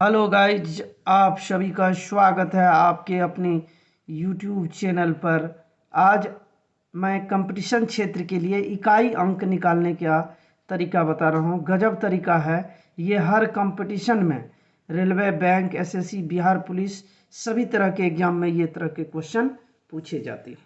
Hello guys, आप सभी का स्वागत है आपके अपने यूट्यूब चैनल पर। आज मैं कंपटीशन क्षेत्र के लिए इकाई अंक निकालने का तरीका बता रहा हूँ। गजब तरीका है ये। हर कंपटीशन में railway, bank, SSC, Bihar police सभी तरह के एग्जाम में ये तरह के क्वेश्चन पूछे जाते हैं।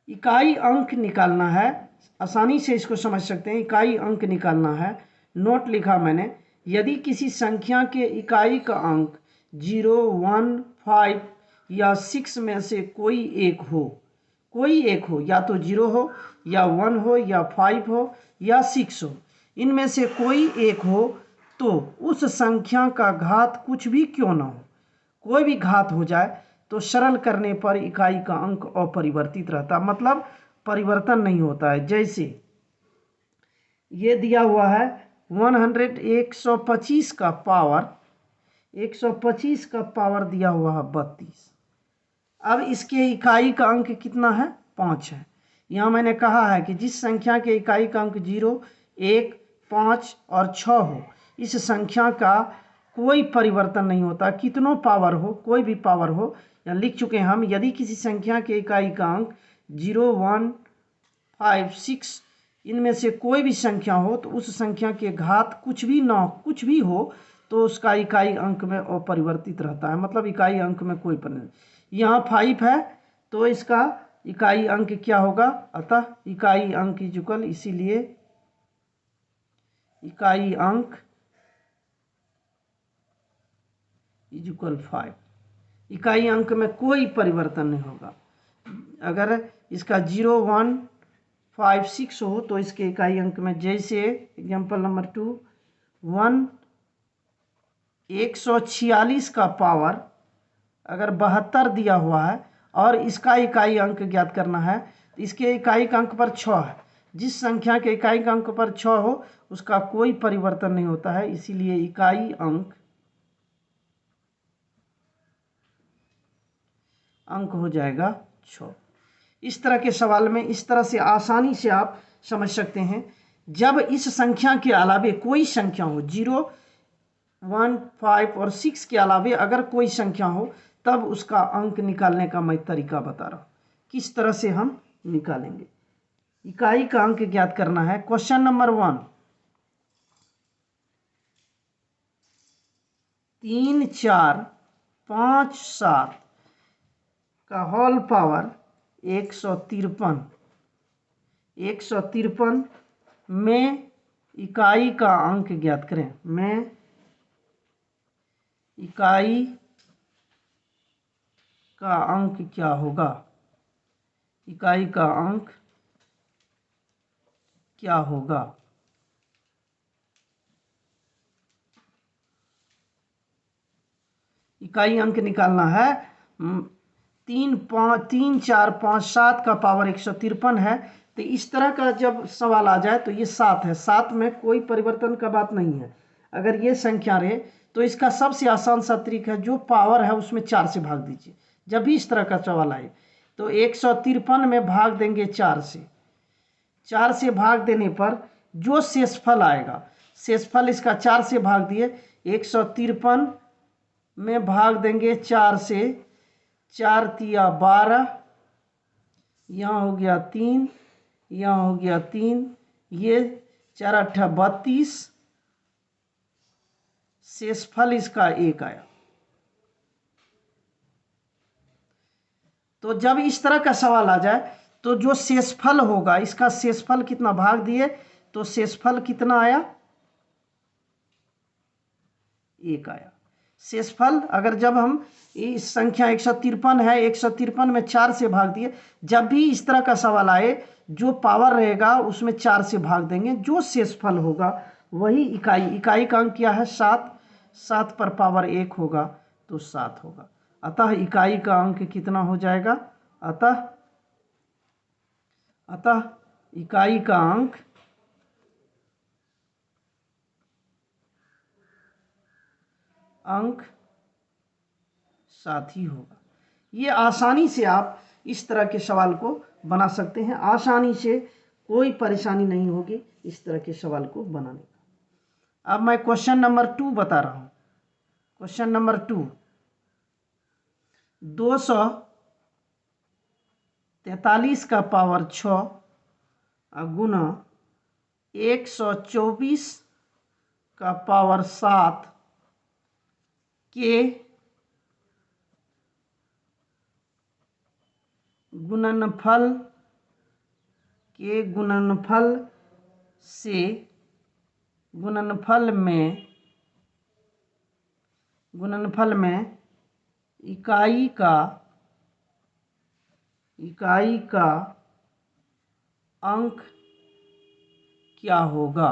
इकाई अंक निकालना है, आसानी से इसको समझ सकते हैं। इकाई अंक निकालना है। नोट लिखा मैंने। यदि किसी संख्या के इकाई का अंक 0, 1, 5 या 6 में से कोई एक हो, या तो 0 हो या 1 हो या 5 हो या 6 हो, इनमें से कोई एक हो, तो उस संख्या का घात कुछ भी क्यों ना हो, कोई भी घात हो जाए तो सरल करने पर इकाई का अंक अपरिवर्तित रहता, मतलब परिवर्तन नहीं होता है। जैसे ये दिया हुआ है 125 का पावर, 125 का पावर दिया हुआ है 32। अब इसके इकाई का अंक कितना है? 5 है। यहाँ मैंने कहा है कि जिस संख्या के इकाई का अंक 0, 1, 5 और 6 हो, इस संख्या का कोई परिवर्तन नहीं होता, कितनों पावर हो, कोई भी पावर हो। या लिख चुके हैं हम, यदि किसी संख्या के इकाई का अंक 0, 1, 5, 6 इनमें से कोई भी संख्या हो, तो उस संख्या के घात कुछ भी ना हो, कुछ भी हो, तो उसका इकाई अंक में अपरिवर्तित रहता है, मतलब इकाई अंक में कोई परिवर्तन। यहाँ 5 है तो इसका इकाई अंक क्या होगा? अतः इकाई अंक इक्वल, इसीलिए इकाई अंक इक्वल 5। इकाई अंक में कोई परिवर्तन नहीं होगा। अगर इसका 0, 1, 5, 6 हो तो इसके इकाई अंक में, जैसे एग्जाम्पल नंबर 2, 146 का पावर अगर 72 दिया हुआ है और इसका इकाई अंक ज्ञात करना है, तो इसके इकाई का अंक पर 6 है। जिस संख्या के इकाई का अंक पर 6 हो उसका कोई परिवर्तन नहीं होता है, इसीलिए इकाई अंक हो जाएगा 6। इस तरह के सवाल में इस तरह से आसानी से आप समझ सकते हैं। जब इस संख्या के अलावे कोई संख्या हो, 0, 1, 5 और 6 के अलावे अगर कोई संख्या हो, तब उसका अंक निकालने का मैं तरीका बता रहा हूँ, किस तरह से हम निकालेंगे। इकाई का अंक ज्ञात करना है। क्वेश्चन नंबर 1, 3, 4, 5, 7 का होल पावर 153। 153 में इकाई का अंक ज्ञात करें। में इकाई का अंक क्या होगा? इकाई का अंक क्या होगा? इकाई अंक निकालना है। 3, 4, 5, 7 का पावर 153 है। तो इस तरह का जब सवाल आ जाए तो ये 7 है, 7 में कोई परिवर्तन का बात नहीं है। अगर ये संख्या रहे तो इसका सबसे आसान सा तरीका है, जो पावर है उसमें 4 से भाग दीजिए। जब भी इस तरह का सवाल आए तो 153 में भाग देंगे 4 से। 4 से भाग देने पर जो शेषफल आएगा, शेषफल इसका 4 से भाग दिए, 153 में भाग देंगे 4 से, 4 तिया 12, यहाँ हो गया 3, यहाँ हो गया 3, ये 4 अट्ठा 32, शेषफल इसका 1 आया। तो जब इस तरह का सवाल आ जाए तो जो शेषफल होगा, इसका शेषफल कितना, भाग दिए तो शेषफल कितना आया? 1 आया। शेषफल अगर जब हम इस संख्या 153 है, 153 में 4 से भाग दिए, जब भी इस तरह का सवाल आए जो पावर रहेगा उसमें 4 से भाग देंगे, जो शेषफल होगा वही इकाई का अंक क्या है? 7। 7 पर पावर 1 होगा तो 7 होगा। अतः इकाई का अंक कितना हो जाएगा? अतः इकाई का अंक 7 ही होगा। ये आसानी से आप इस तरह के सवाल को बना सकते हैं, आसानी से, कोई परेशानी नहीं होगी इस तरह के सवाल को बनाने का। अब मैं क्वेश्चन नंबर 2 बता रहा हूँ। क्वेश्चन नंबर 2, 243 का पावर 6 गुना 124 का पावर 7 के गुणनफल से गुणनफल में इकाई का अंक क्या होगा?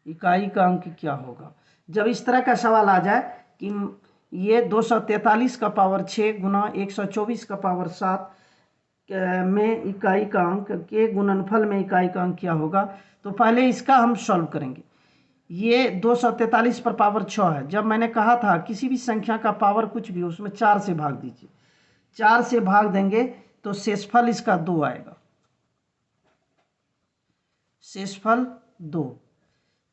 इकाई का अंक क्या होगा? जब इस तरह का सवाल आ जाए कि ये 243 का पावर 6 गुना 124 का पावर 7 में इकाई का अंक के गुणनफल में इकाई का अंक क्या होगा, तो पहले इसका हम सॉल्व करेंगे। ये 243 पर पावर 6 है। जब मैंने कहा था किसी भी संख्या का पावर कुछ भी उसमें 4 से भाग दीजिए, 4 से भाग देंगे तो शेषफल इसका 2 आएगा, शेषफल 2।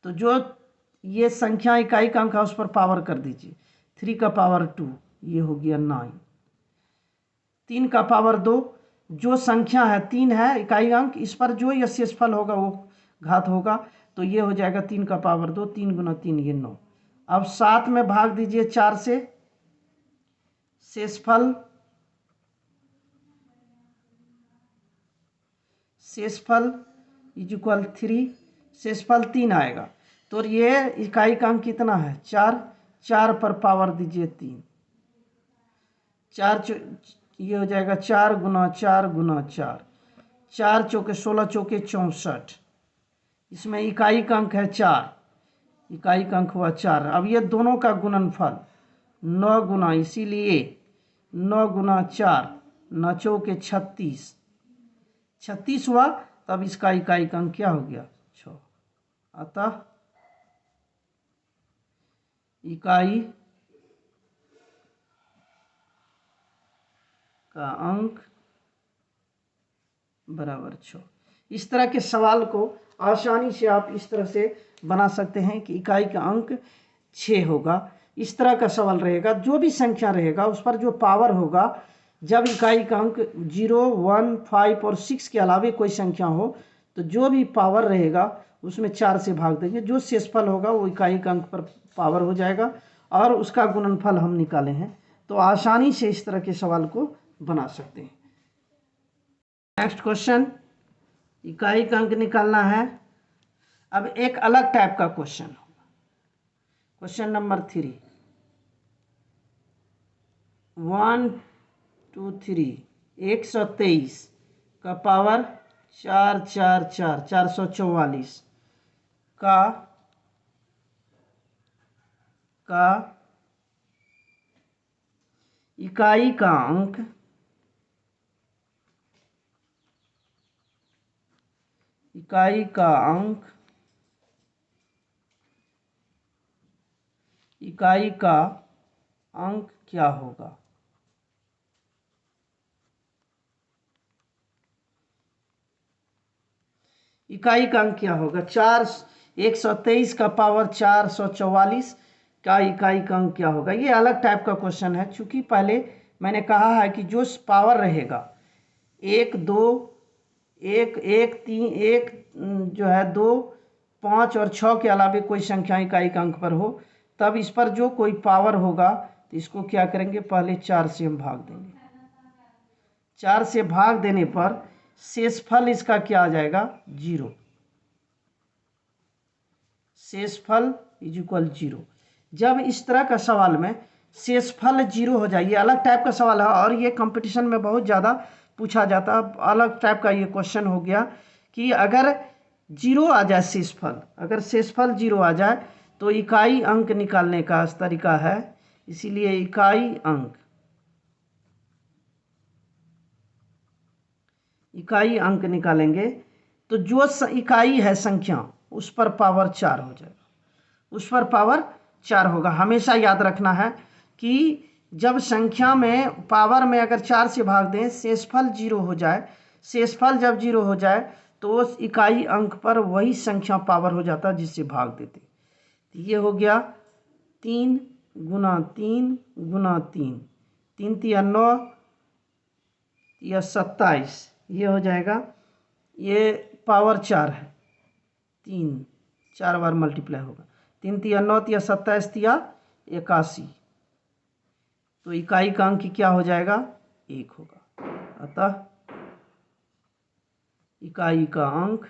तो जो ये संख्या इकाई का अंक है उस पर पावर कर दीजिए, 3 का पावर 2 ये हो गया 9, 3 का पावर 2 जो संख्या है 3 है इकाई अंक, इस पर जो यह शेषफल होगा वो घात होगा, तो ये हो जाएगा 3 का पावर 2, 3 गुना 3 ये 9। अब 7 में भाग दीजिए 4 से, शेषफल 3, शेषफल 3 आएगा। तो ये इकाई का अंक कितना है 4, 4 पर पावर दीजिए 3, 4 ये हो जाएगा 4 गुना 4 गुना 4, 4 चौके 16 चौके 64, इसमें इकाई का अंक है 4, इकाई का अंक हुआ 4। अब ये दोनों का गुणनफल 9 गुना, इसीलिए 9 गुना 4 9 चौके 36 हुआ, तब इसका इकाई का अंक क्या हो गया 6। अतः इकाई का अंक बराबर 6। इस तरह के सवाल को आसानी से आप इस तरह से बना सकते हैं कि इकाई का अंक 6 होगा। इस तरह का सवाल रहेगा, जो भी संख्या रहेगा उस पर जो पावर होगा, जब इकाई का अंक 0, 1, 5 और 6 के अलावे कोई संख्या हो तो जो भी पावर रहेगा उसमें 4 से भाग देंगे, जो शेषफल होगा वो इकाई का अंक पर पावर हो जाएगा और उसका गुणनफल हम निकाले हैं। तो आसानी से इस तरह के सवाल को बना सकते हैं। नेक्स्ट क्वेश्चन, इकाई का अंक निकालना है। अब एक अलग टाइप का क्वेश्चन होगा, क्वेश्चन नंबर 3, 1 2 3 123 का पावर 4 4 4 444 का इकाई का अंक क्या होगा? इकाई का अंक क्या होगा? 123 का पावर 444 का इकाई का अंक क्या होगा? ये अलग टाइप का क्वेश्चन है, चूंकि पहले मैंने कहा है कि जो पावर रहेगा 1 2 1 1 3 1 जो है 2 5 और 6 के अलावे कोई संख्या इकाई का अंक पर हो, तब इस पर जो कोई पावर होगा तो इसको क्या करेंगे, पहले 4 से हम भाग देंगे। 4 से भाग देने पर शेषफल इसका क्या आ जाएगा 0, शेषफल इज इक्वल 0। जब इस तरह का सवाल में शेषफल 0 हो जाए, ये अलग टाइप का सवाल है और ये कंपटीशन में बहुत ज़्यादा पूछा जाता, अलग टाइप का ये क्वेश्चन हो गया कि अगर 0 आ जाए शेषफल, अगर शेषफल 0 आ जाए तो इकाई अंक निकालने का तरीका है, इसीलिए इकाई अंक निकालेंगे तो जो इकाई है संख्या उस पर पावर 4 हो जाएगा, उस पर पावर 4 होगा। हमेशा याद रखना है कि जब संख्या में पावर में अगर 4 से भाग दें, शेषफल 0 हो जाए, शेषफल जब 0 हो जाए तो उस इकाई अंक पर वही संख्या पावर हो जाता जिससे भाग देते। तो ये हो गया 3 गुना 3 गुना 3, 3 तिया 9 या 27, ये हो जाएगा, ये पावर 4 है, 3 4 बार मल्टीप्लाई होगा, 3 तिया 9 तिया 27 तिया 81, तो इकाई का अंक क्या हो जाएगा 1 होगा। अतः इकाई का अंक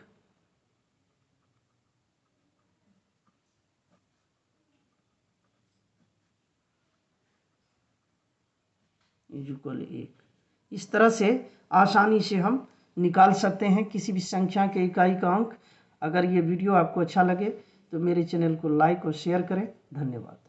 इक्वल 1। इस तरह से आसानी से हम निकाल सकते हैं किसी भी संख्या के इकाई का अंक। अगर ये वीडियो आपको अच्छा लगे तो मेरे चैनल को लाइक और शेयर करें। धन्यवाद।